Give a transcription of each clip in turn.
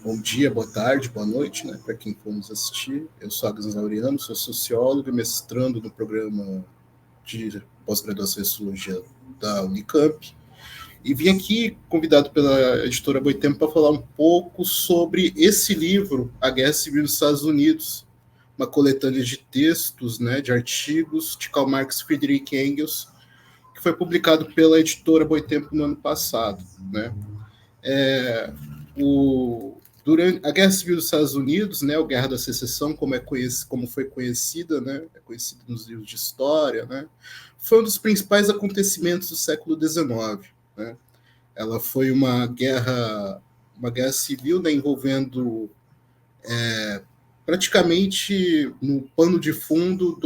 Bom dia, boa tarde, boa noite, né, para quem for nos assistir. Eu sou Agnes Laureano, sou sociólogo e mestrando no programa de pós-graduação em Sociologia da Unicamp. E vim aqui convidado pela editora Boitempo para falar um pouco sobre esse livro, A Guerra Civil dos Estados Unidos, uma coletânea de textos, né, de artigos de Karl Marx e Friedrich Engels, que foi publicado pela editora Boitempo no ano passado, né. Durante a Guerra Civil dos Estados Unidos, né, a Guerra da Secessão, como foi conhecida, né, é conhecida nos livros de história, né, foi um dos principais acontecimentos do século XIX. Né. Ela foi uma guerra civil, né, envolvendo praticamente no pano de fundo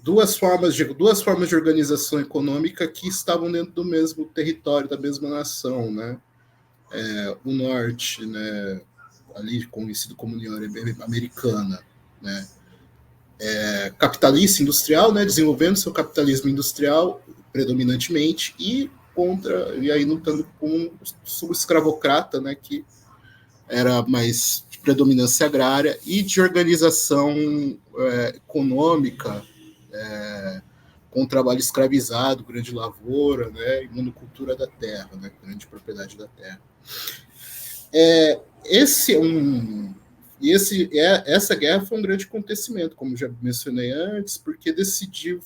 duas formas de organização econômica que estavam dentro do mesmo território, da mesma nação, né. O norte, né, ali conhecido como União Americana, né, capitalista industrial, né, desenvolvendo seu capitalismo industrial predominantemente e aí lutando com o escravocrata, né, que era mais de predominância agrária e de organização econômica, com o trabalho escravizado, grande lavoura, né, e monocultura da terra, né, grande propriedade da terra. Essa guerra foi um grande acontecimento, como já mencionei antes, porque decidiu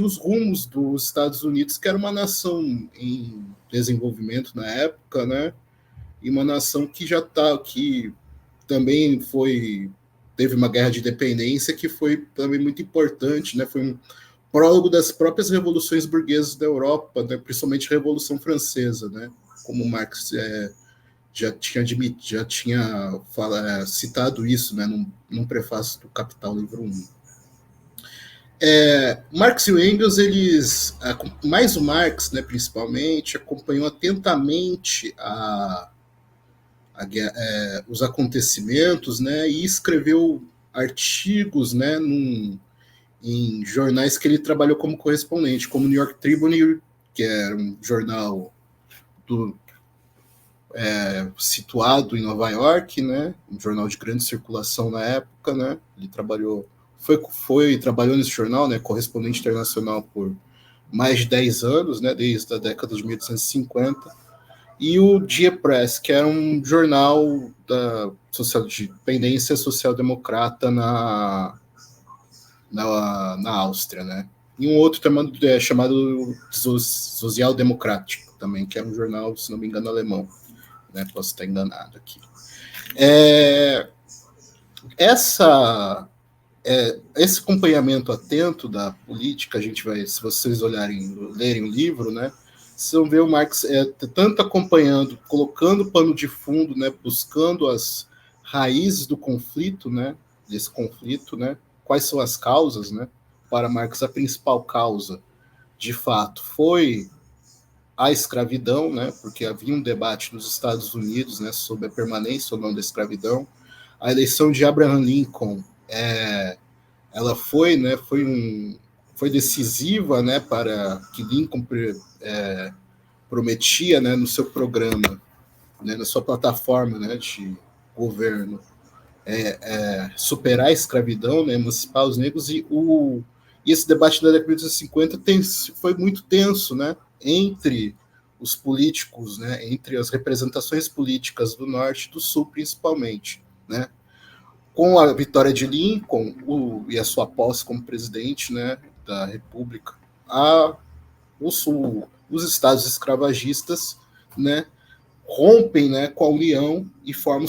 os rumos dos Estados Unidos, que era uma nação em desenvolvimento na época, né, e uma nação que que também teve uma guerra de independência que foi também muito importante, né, foi um prólogo das próprias revoluções burguesas da Europa, né, principalmente a Revolução Francesa, né, como Marx já tinha citado isso, né, num prefácio do Capital, livro 1. Marx e o Engels, mais o Marx, né, principalmente, acompanhou atentamente os acontecimentos, né, e escreveu artigos, né, em jornais que ele trabalhou como correspondente, como o New York Tribune, que era um jornal situado em Nova York, né, um jornal de grande circulação na época, né, ele trabalhou nesse jornal, né, correspondente internacional por mais de 10 anos, né, desde a década de 1850, e o Die Press, que era um jornal de tendência social-democrata na Áustria, né, e um outro chamado Social Democrático também, que era um jornal, se não me engano, alemão. Né, posso estar enganado aqui. Esse acompanhamento atento da política, a gente vai, se vocês lerem o livro, né, vocês vão ver o Marx tanto acompanhando, colocando pano de fundo, né, buscando as raízes do conflito, né, desse conflito, né, quais são as causas, né. Para Marx, a principal causa, de fato, foi a escravidão, né, porque havia um debate nos Estados Unidos, né, sobre a permanência ou não da escravidão. A eleição de Abraham Lincoln, ela foi decisiva, né, para que Lincoln prometia, né, no seu programa, né, na sua plataforma, né, de governo, superar a escravidão, né, emancipar os negros, e esse debate da década de 1950 foi muito tenso, né, entre os políticos, né, entre as representações políticas do Norte e do Sul, principalmente, né. Com a vitória de Lincoln e a sua posse como presidente, né, da República, os estados escravagistas, né, rompem, né, com a União e formam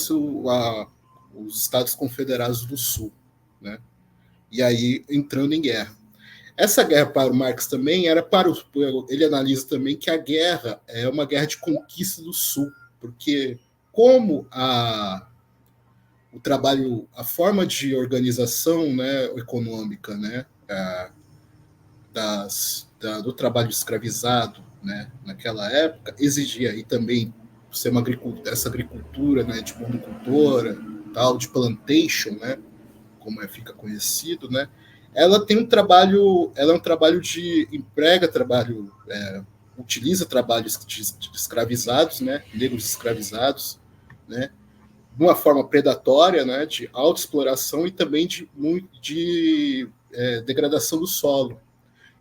os Estados Confederados do Sul, né, e aí entrando em guerra. Essa guerra para o Marx também ele analisa também que a guerra é uma guerra de conquista do Sul, porque como o trabalho, a forma de organização, né, econômica, né, do trabalho escravizado, né, naquela época, exigia, e também ser essa agricultura, né, de monocultora, tal, de plantation, né, como fica conhecido, né? Ela tem um trabalho, ela é um trabalho de utiliza trabalhos de escravizados, né? Negros escravizados, né? De uma forma predatória, né? De autoexploração e também de degradação do solo.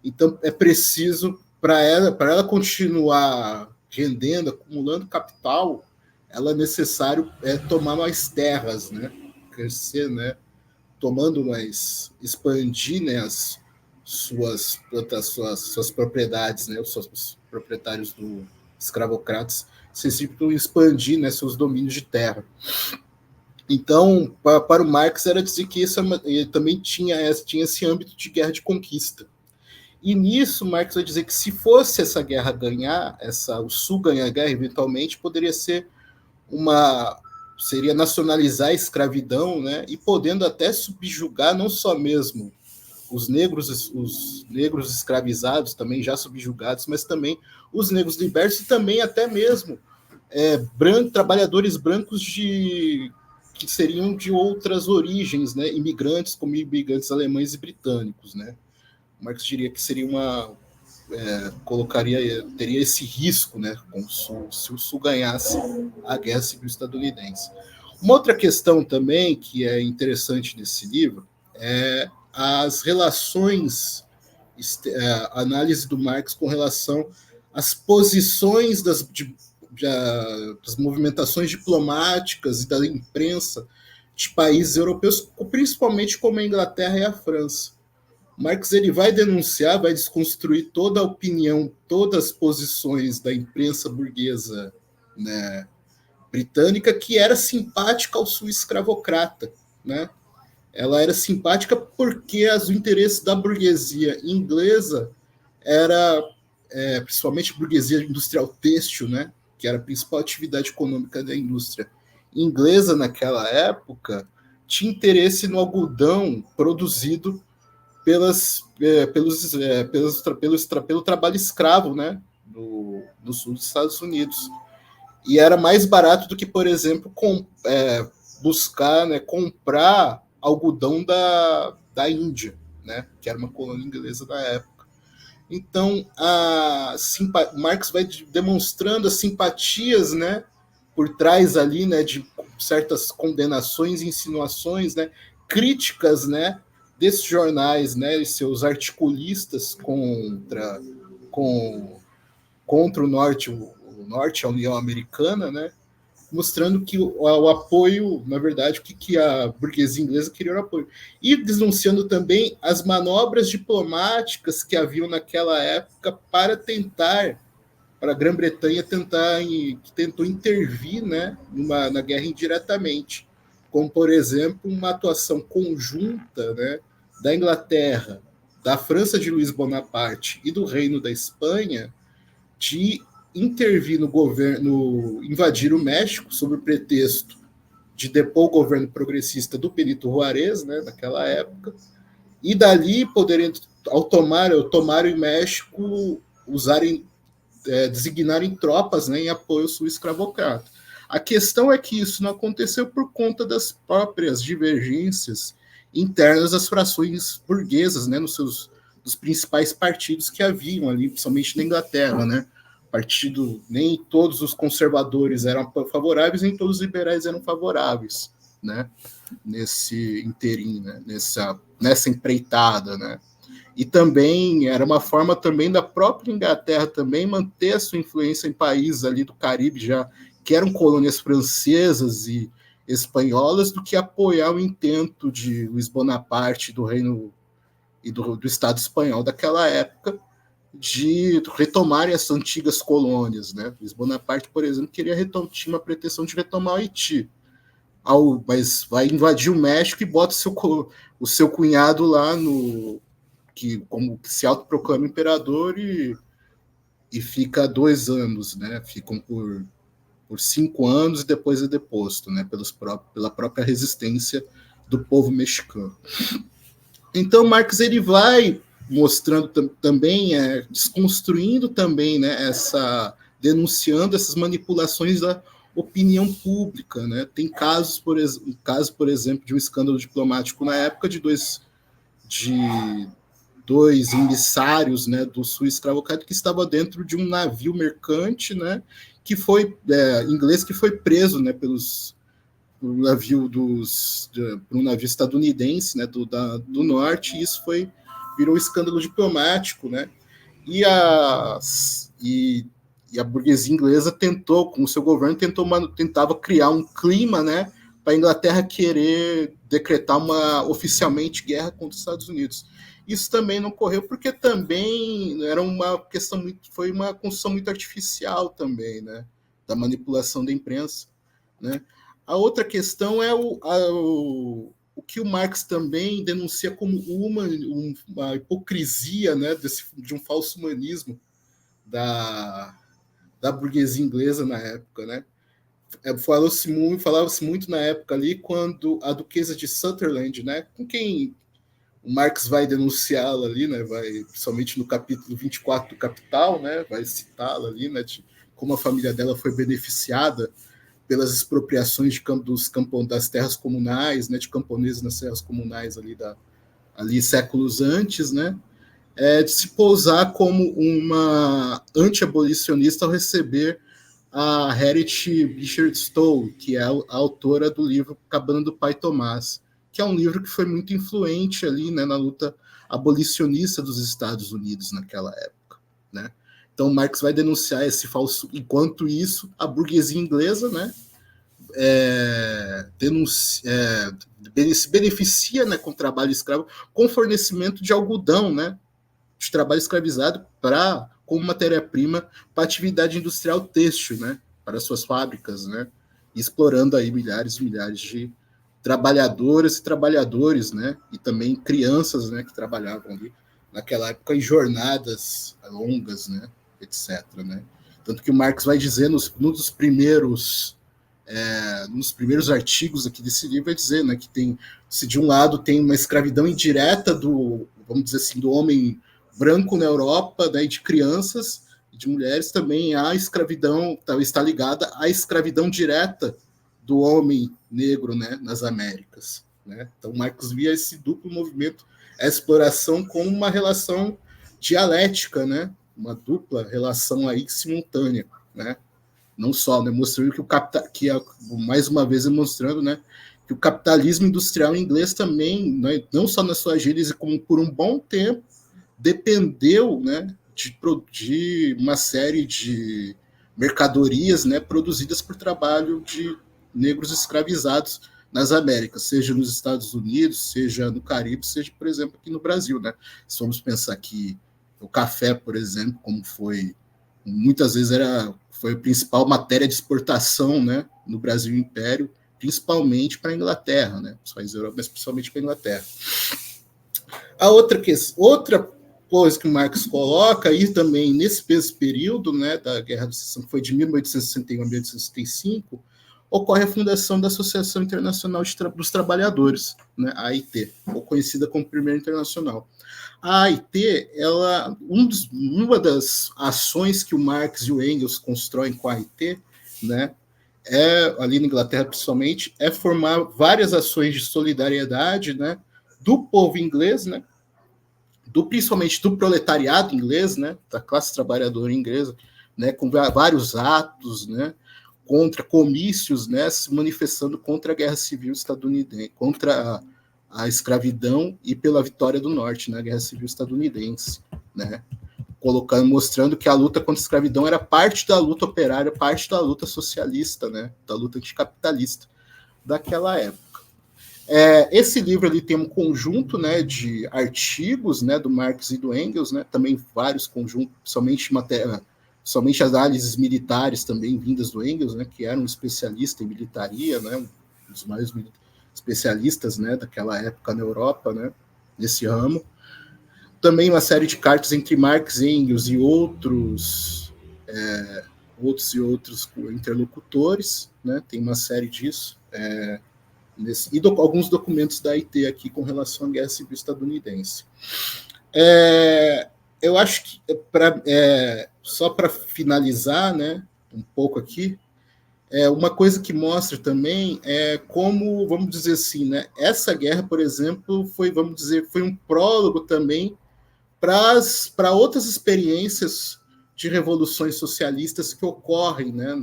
Então é preciso para ela continuar rendendo, acumulando capital, ela é necessário tomar mais terras, né? Crescer, né? Tomando mais, expandir, né? As suas propriedades, né? Os proprietários do escravocratas necessitam expandir, né? Seus domínios de terra. Então, para o Marx era dizer que ele também tinha esse âmbito de guerra de conquista. E nisso, Marx vai dizer que se fosse essa guerra ganhar, o Sul ganhar a guerra, eventualmente, seria nacionalizar a escravidão, né? E podendo até subjugar não só mesmo os negros escravizados, também já subjugados, mas também os negros libertos e também até mesmo trabalhadores brancos que seriam de outras origens, né? Imigrantes, como imigrantes alemães e britânicos, né? Marx diria que seria teria esse risco, né, se o Sul ganhasse a Guerra Civil Estadunidense. Uma outra questão também que é interessante nesse livro é as relações, a análise do Marx com relação às posições das movimentações diplomáticas e da imprensa de países europeus, principalmente como a Inglaterra e a França. Marx ele vai denunciar, vai desconstruir toda a opinião, todas as posições da imprensa burguesa, né, britânica, que era simpática ao sul escravocrata, né? Ela era simpática porque os interesses da burguesia inglesa principalmente a burguesia industrial têxtil, né, que era a principal atividade econômica da indústria inglesa naquela época, tinha interesse no algodão produzido pelo trabalho escravo, né, do sul dos Estados Unidos. E era mais barato do que, por exemplo, buscar, né, comprar algodão da Índia, né, que era uma colônia inglesa da época. Então, Marx vai demonstrando as simpatias, né, por trás ali, né, de certas condenações, insinuações, né, críticas, né, desses jornais, né, e seus articulistas contra o Norte, a União Americana, né, mostrando que o apoio, na verdade, que a burguesia inglesa queria o apoio. E denunciando também as manobras diplomáticas que haviam naquela época para a Grã-Bretanha tentou intervir, né, na guerra indiretamente, como, por exemplo, uma atuação conjunta, né, da Inglaterra, da França de Luís Bonaparte e do Reino da Espanha de intervir no governo, invadir o México sob o pretexto de depor o governo progressista do Benito Juárez, né, naquela época, e dali poderem, ao tomarem o México, designarem tropas, né, em apoio ao sul escravocrata. A questão é que isso não aconteceu por conta das próprias divergências internas das frações burguesas, né, dos principais partidos que haviam ali, principalmente na Inglaterra, né? Nem todos os conservadores eram favoráveis, nem todos os liberais eram favoráveis, né? Nesse interim, né? Nessa empreitada, né? E também era uma forma também da própria Inglaterra também manter a sua influência em países ali do Caribe já que eram colônias francesas e espanholas, do que apoiar o intento de Luís Bonaparte do Reino e do Estado espanhol daquela época de retomarem as antigas colônias, né? Luís Bonaparte, por exemplo, tinha uma pretensão de retomar o Haiti, mas vai invadir o México e bota o seu cunhado lá como que se autoproclama imperador e fica 2 anos, né? Ficam por 5 anos e depois é deposto, né? Pela própria resistência do povo mexicano. Então, Marx ele vai mostrando também, desconstruindo também, né, denunciando essas manipulações da opinião pública, né? Tem casos, por exemplo, de um escândalo diplomático na época de dois emissários, né, do sul escravocrata que estava dentro de um navio mercante, né, que foi inglês, que foi preso, né, por um navio por um navio estadunidense, né, do norte, e isso virou um escândalo diplomático, né, e a burguesia inglesa tentou, com o seu governo, tentava criar um clima, né, para a Inglaterra querer decretar oficialmente guerra contra os Estados Unidos. Isso também não ocorreu porque também era foi uma construção muito artificial também, né, da manipulação da imprensa, né. A outra questão é o que o Marx também denuncia como uma hipocrisia, né, de um falso humanismo da burguesia inglesa na época, né? Falava-se muito na época ali quando a duquesa de Sutherland, né, com quem o Marx vai denunciá-la ali, né, principalmente no capítulo 24 do Capital, né, vai citá-la ali, né, de como a família dela foi beneficiada pelas expropriações das terras comunais, né, de camponeses nas terras comunais ali séculos antes, né, de se pousar como uma anti-abolicionista ao receber a Harriet Beecher Stowe, que é a autora do livro Cabana do Pai Tomás, que é um livro que foi muito influente ali, né, na luta abolicionista dos Estados Unidos naquela época, né? Então Marx vai denunciar esse falso. Enquanto isso, a burguesia inglesa, né, se beneficia, né, com o trabalho escravo, com fornecimento de algodão, né, de trabalho escravizado como matéria-prima para atividade industrial têxtil, né, para suas fábricas, né, explorando aí milhares e milhares de trabalhadoras e trabalhadores, né, e também crianças, né, que trabalhavam ali naquela época em jornadas longas, né, etc. Né. Tanto que o Marx vai dizer nos primeiros artigos aqui desse livro, vai dizer, né, que se de um lado tem uma escravidão indireta vamos dizer assim, do homem branco na Europa, né, de crianças e de mulheres, também a escravidão está ligada à escravidão direta do homem negro, né, nas Américas, né? Então Marx via esse duplo movimento, a exploração, como uma relação dialética, né, uma dupla relação aí simultânea, né? Não só, né, mostrando mais uma vez demonstrando, né, que o capitalismo industrial inglês também, né, não só na sua gênese, como por um bom tempo, dependeu, né, de uma série de mercadorias, né, produzidas por trabalho de negros escravizados nas Américas, seja nos Estados Unidos, seja no Caribe, seja, por exemplo, aqui no Brasil, né? Se vamos pensar que o café, por exemplo, como muitas vezes foi a principal matéria de exportação, né, no Brasil Império, principalmente para a Inglaterra, né, os países europeus, mas principalmente para a Inglaterra. A outra coisa que o Marx coloca, e também nesse período, né, da Guerra do Secessão, que foi de 1861 a 1865, ocorre a fundação da Associação Internacional dos Trabalhadores, né, a AIT, ou conhecida como Primeira Internacional. A AIT, uma das ações que o Marx e o Engels constroem com a AIT, né, ali na Inglaterra principalmente, é formar várias ações de solidariedade, né, do povo inglês, né, principalmente do proletariado inglês, né, da classe trabalhadora inglesa, né, com vários atos, né, contra comícios, né, se manifestando contra a Guerra Civil estadunidense, contra a escravidão e pela vitória do Norte na Guerra Civil estadunidense, né, mostrando que a luta contra a escravidão era parte da luta operária, parte da luta socialista, né, da luta anticapitalista daquela época. Esse livro ali tem um conjunto, né, de artigos, né, do Marx e do Engels, né, também vários conjuntos, somente análises militares também vindas do Engels, né, que era um especialista em militaria, né, um dos maiores especialistas, né, daquela época na Europa, né, nesse ramo. Também uma série de cartas entre Marx e Engels e outros interlocutores, né, tem uma série disso, alguns documentos da AIT aqui com relação à Guerra Civil estadunidense. Eu acho que, só para finalizar, né, um pouco aqui, Uma coisa que mostra também é como, vamos dizer assim, né, essa guerra, por exemplo, foi, vamos dizer, foi um prólogo também para outras experiências de revoluções socialistas que ocorrem, né,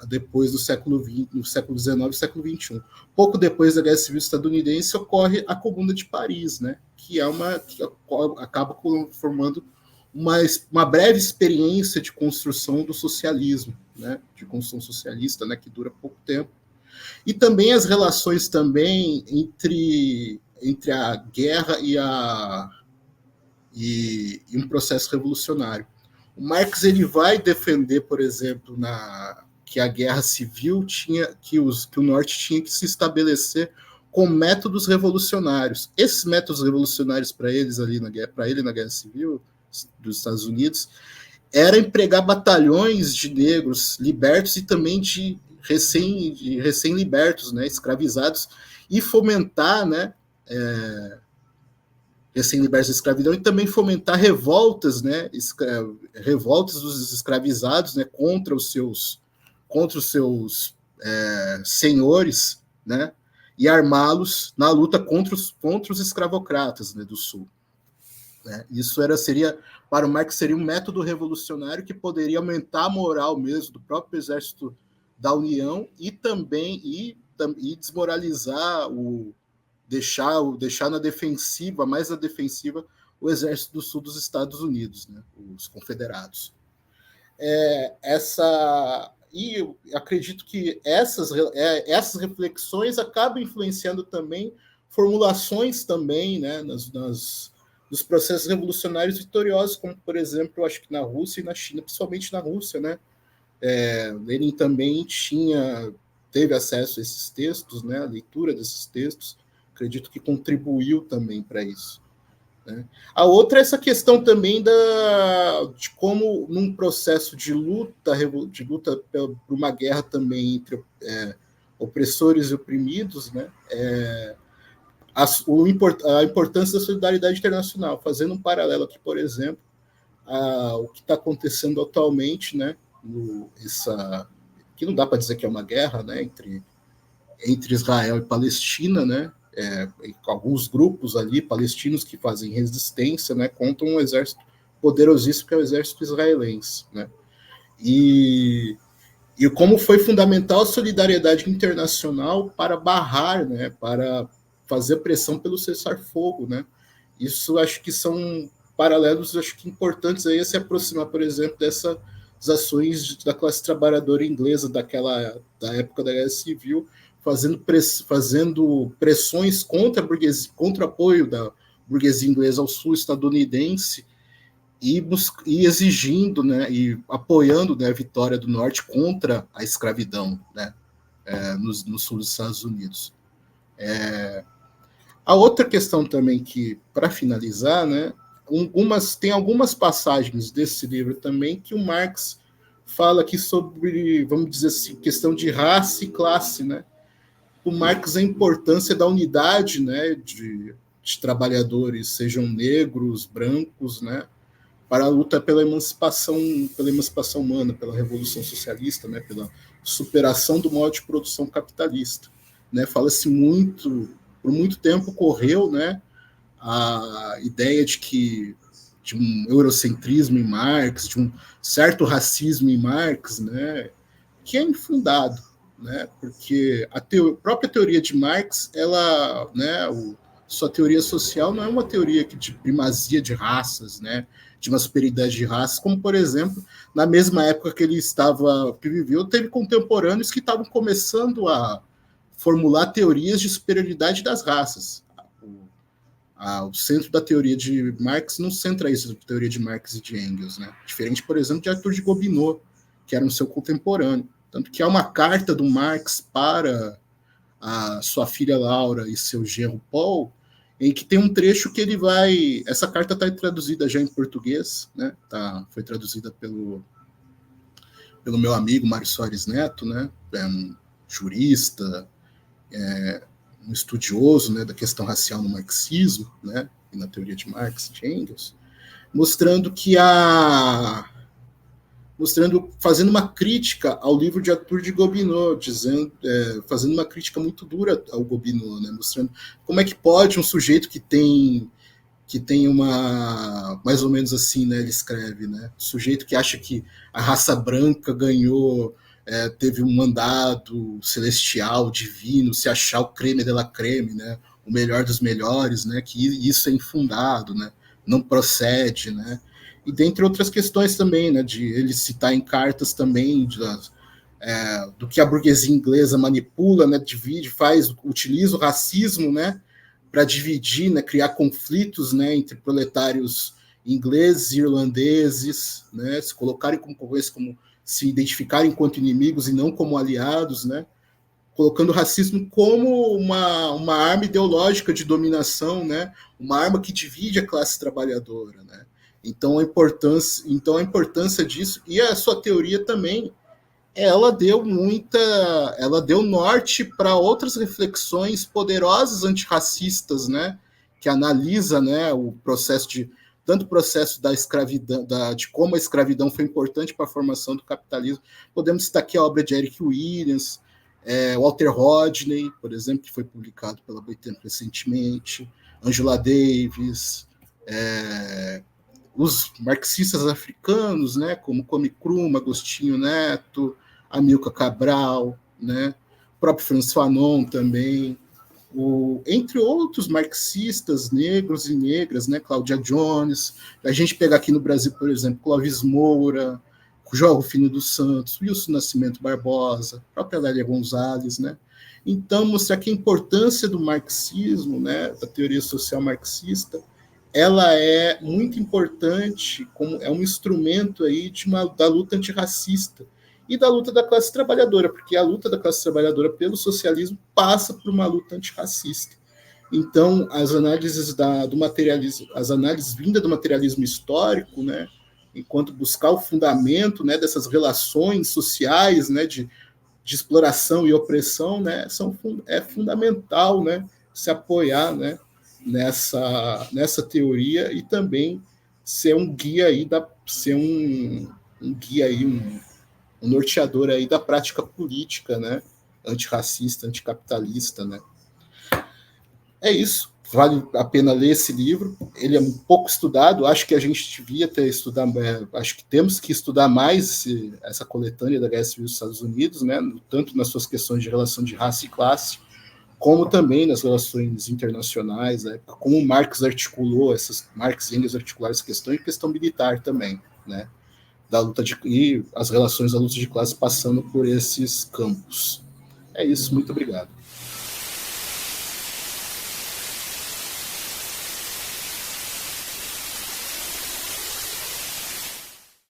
depois do século XX, no século XIX e século XXI. Pouco depois da Guerra Civil Estadunidense ocorre a Comuna de Paris, né, que acaba formando uma breve experiência de construção do socialismo, né, de construção socialista, né, que dura pouco tempo. E também as relações também entre a guerra e um processo revolucionário. O Marx ele vai defender, por exemplo, que a guerra civil que o norte tinha que se estabelecer com métodos revolucionários. Esses métodos revolucionários para ele na guerra civil dos Estados Unidos era empregar batalhões de negros libertos e também de recém-libertos, né, escravizados, e fomentar, né, recém-libertos da escravidão, e também fomentar revoltas, né, revoltas dos escravizados, né, contra os seus senhores, né, e armá-los na luta contra os escravocratas, né, do Sul. Né? Isso seria, para o Marx, seria um método revolucionário que poderia aumentar a moral mesmo do próprio exército da União e também desmoralizar deixar na defensiva, mais na defensiva, o exército do sul dos Estados Unidos, né, os confederados. E eu acredito que essas reflexões acabam influenciando também formulações também, né, nos processos revolucionários vitoriosos, como, por exemplo, eu acho que na Rússia e na China, principalmente na Rússia, né, Lenin também teve acesso a esses textos, né, a leitura desses textos, acredito que contribuiu também para isso. Né? A outra é essa questão também de como, num processo de luta por uma guerra também entre opressores e oprimidos, né, a importância da solidariedade internacional, fazendo um paralelo aqui, por exemplo, o que está acontecendo atualmente, né, que não dá para dizer que é uma guerra, né, entre Israel e Palestina, né, alguns grupos ali palestinos que fazem resistência, né, contra um exército poderosíssimo que é o exército israelense, né, e como foi fundamental a solidariedade internacional para barrar, né, para fazer pressão pelo cessar-fogo, né. Isso acho que são paralelos, acho que importantes aí a se aproximar, por exemplo, dessas ações da classe trabalhadora inglesa da época da Guerra Civil, fazendo pressões contra a burguesia, contra o apoio da burguesia inglesa ao sul estadunidense e exigindo, né, e apoiando, né, a vitória do norte contra a escravidão, né, no sul dos Estados Unidos. A outra questão também que, para finalizar, né, tem algumas passagens desse livro também que o Marx fala aqui sobre, vamos dizer assim, questão de raça e classe, né? O Marx a importância da unidade, né, de trabalhadores, sejam negros, brancos, né, para a luta pela emancipação humana, pela revolução socialista, né, pela superação do modo de produção capitalista, né? Fala-se muito, por muito tempo correu, né, a ideia de um eurocentrismo em Marx, de um certo racismo em Marx, né, que é infundado, né, porque a própria teoria de Marx, sua teoria social não é uma teoria de primazia de raças, né, de uma superioridade de raças, como, por exemplo, na mesma época que que viveu, teve contemporâneos que estavam começando a formular teorias de superioridade das raças. O centro da teoria de Marx não centra isso na teoria de Marx e de Engels, né? Diferente, por exemplo, de Arthur de Gobineau, que era um seu contemporâneo. Tanto que há uma carta do Marx para a sua filha Laura e seu genro Paul, em que tem um trecho que ele vai... Essa carta está traduzida já em português, né? Foi traduzida pelo meu amigo Mário Soares Neto, né? É um jurista, um estudioso, né, da questão racial no marxismo, né, e na teoria de Marx e de Engels, mostrando que fazendo uma crítica ao livro de Arthur de Gobineau, fazendo uma crítica muito dura ao Gobineau, né? Mostrando como é que pode um sujeito que tem uma, mais ou menos assim, né, ele escreve, né, sujeito que acha que a raça branca ganhou, teve um mandado celestial, divino, se achar o creme de la creme, né, o melhor dos melhores, né, que isso é infundado, né, não procede, né, e dentre outras questões também, né, de ele citar em cartas também do que a burguesia inglesa manipula, né, divide, utiliza o racismo, né, para dividir, né, criar conflitos, né, entre proletários ingleses e irlandeses, né, se colocarem como concorrentes, como se identificarem enquanto inimigos e não como aliados, né, colocando o racismo como uma arma ideológica de dominação, né, uma arma que divide a classe trabalhadora, né. Então a importância disso e a sua teoria também, ela deu norte para outras reflexões poderosas antirracistas, né, que analisa, né, tanto o processo da escravidão, de como a escravidão foi importante para a formação do capitalismo. Podemos citar aqui a obra de Eric Williams, Walter Rodney, por exemplo, que foi publicado pela Boitempo recentemente, Angela Davis, os marxistas africanos, né, como Kwame Nkrumah, Agostinho Neto, Amilcar Cabral, né, o próprio Frantz Fanon também, entre outros marxistas negros e negras, né, Cláudia Jones, a gente pega aqui no Brasil, por exemplo, Clóvis Moura, João Rufino dos Santos, Wilson Nascimento Barbosa, a própria Lélia Gonzalez, né. Então, mostrar que a importância do marxismo, né, da teoria social marxista, ela é muito importante, é um instrumento aí da luta antirracista e da luta da classe trabalhadora, porque a luta da classe trabalhadora pelo socialismo passa por uma luta antirracista. Então, as análises do materialismo, as análises vindas do materialismo histórico, né, enquanto buscar o fundamento, né, dessas relações sociais, né, de exploração e opressão, né, é fundamental, né, se apoiar, né, nessa teoria e também ser um guia aí um norteador aí da prática política, né, antirracista, anticapitalista, né. É isso. Vale a pena ler esse livro. Ele é um pouco estudado. Acho que a gente devia ter estudado. Acho que temos que estudar mais essa coletânea da Guerra Civil dos Estados Unidos, né, tanto nas suas questões de relação de raça e classe, como também nas relações internacionais, né, como Marx e Engels articularam essa questão e questão militar também, né, e as relações da luta de classe passando por esses campos. É isso, muito obrigado.